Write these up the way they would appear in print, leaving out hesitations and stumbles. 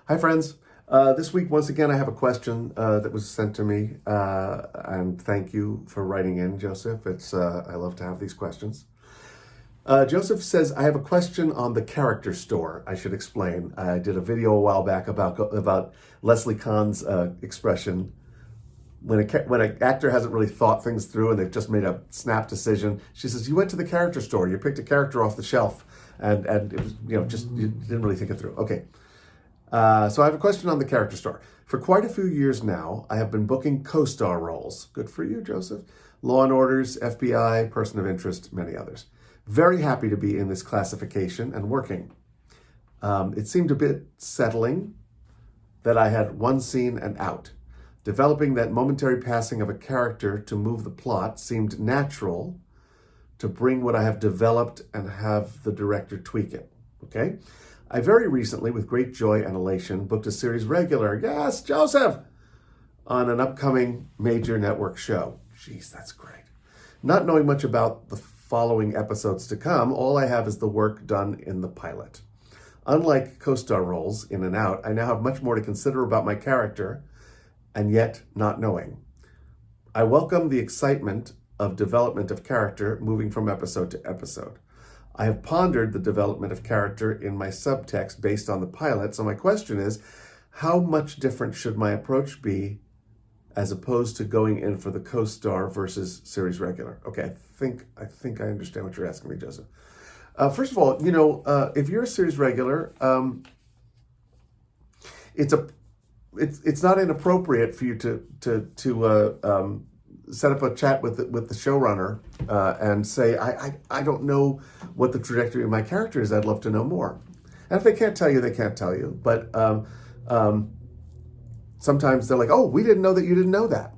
Hi, friends. This week, once again, I have a question that was sent to me, and thank you for writing in, Joseph. I love to have these questions. Joseph says, I have a question on the character store. I should explain. I did a video a while back about Leslie Kahn's expression. When an actor hasn't really thought things through and they've just made a snap decision, she says, you went to the character store, you picked a character off the shelf, and it was, just, you didn't really think it through. Okay. So I have a question on the character store. For quite a few years now, I have been booking co-star roles. Good for you, Joseph. Law and Orders, FBI, Person of Interest, many others. Very happy to be in this classification and working. It seemed a bit settling that I had one scene and out. Developing that momentary passing of a character to move the plot seemed natural to bring what I have developed and have the director tweak it. Okay? I very recently, with great joy and elation, booked a series regular, yes, Joseph, on an upcoming major network show. Jeez, that's great. Not knowing much about the following episodes to come, all I have is the work done in the pilot. Unlike co-star roles, in and out, I now have much more to consider about my character, and yet not knowing. I welcome the excitement of development of character moving from episode to episode. I have pondered the development of character in my subtext based on the pilot, so my question is, how much different should my approach be as opposed to going in for the co-star versus series regular? Okay, I think I understand what you're asking me, Joseph. First of all, if you're a series regular, it's not inappropriate for you to set up a chat with the showrunner and say, I don't know what the trajectory of my character is. I'd love to know more. And if they can't tell you, they can't tell you. But sometimes they're like, oh, we didn't know that you didn't know that.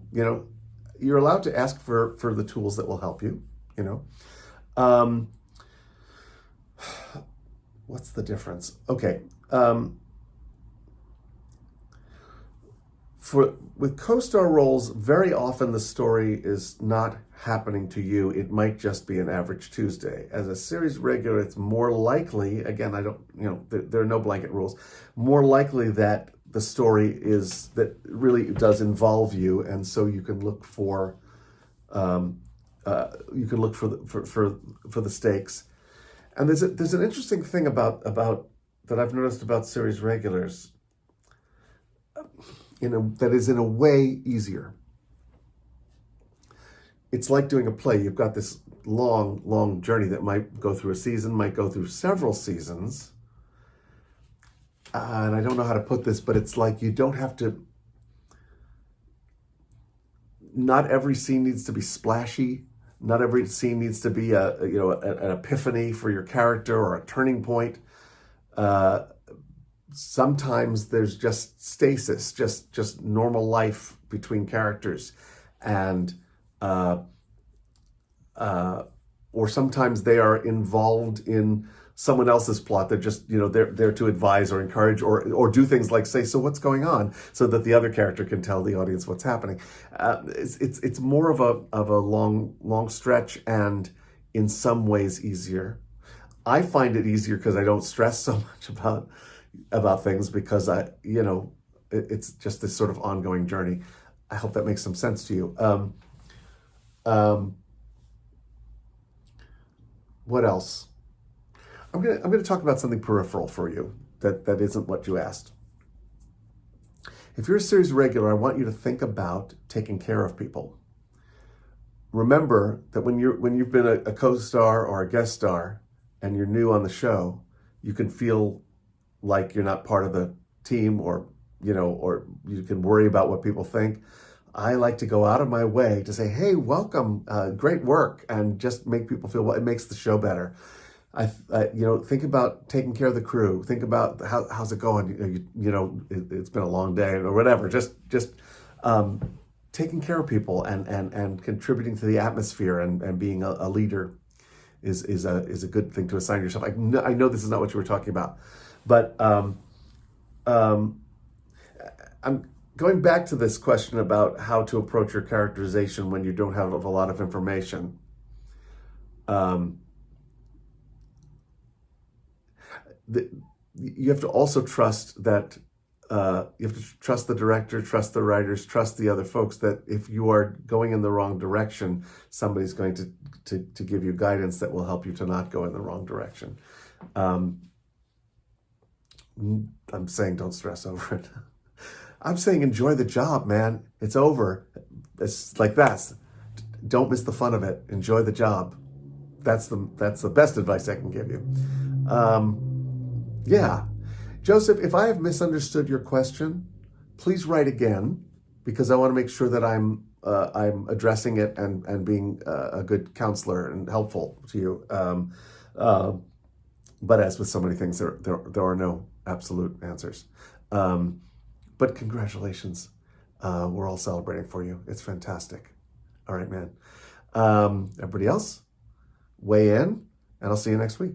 You're allowed to ask for the tools that will help you. What's the difference? Okay. With co-star roles, very often the story is not happening to you. It might just be an average Tuesday. As a series regular, it's more likely, again, there are no blanket rules, more likely that the story that really does involve you, and so you can look for the stakes. And there's an interesting thing about that I've noticed about series regulars. That is in a way easier. It's like doing a play. You've got this long, long journey that might go through a season, might go through several seasons. And I don't know how to put this, but it's like you don't have to, not every scene needs to be splashy. Not every scene needs to be an epiphany for your character or a turning point. Sometimes there's just stasis, just normal life between characters, and or sometimes they are involved in someone else's plot. They're just they're there to advise or encourage or do things like say, so what's going on, so that the other character can tell the audience what's happening. It's more of a long stretch, and in some ways easier. I find it easier because I don't stress so much about things, because it's just this sort of ongoing journey. I hope that makes some sense to you. What else? I'm gonna talk about something peripheral for you that isn't what you asked. If you're a series regular, I want you to think about taking care of people. Remember that when you've been a co-star or a guest star and you're new on the show, you can feel like you're not part of the team, or you can worry about what people think. I like to go out of my way to say, hey, welcome, great work, and just make people feel well. It makes the show better. Think about taking care of the crew. Think about how's it going? It's been a long day or whatever. Just taking care of people and contributing to the atmosphere and being a leader is a good thing to assign yourself. I know this is not what you were talking about, but I'm going back to this question about how to approach your characterization when you don't have a lot of information. You have to also trust that you have to trust the director, trust the writers, trust the other folks, that if you are going in the wrong direction, somebody's going to give you guidance that will help you to not go in the wrong direction. I'm saying don't stress over it. I'm saying enjoy the job, man. It's over. It's like that. Don't miss the fun of it. Enjoy the job. That's the best advice I can give you. Yeah. Joseph, if I have misunderstood your question, please write again, because I want to make sure that I'm addressing it and being a good counselor and helpful to you. But as with so many things, there are no absolute answers. But congratulations. We're all celebrating for you. It's fantastic. All right, man. Everybody else, weigh in, and I'll see you next week.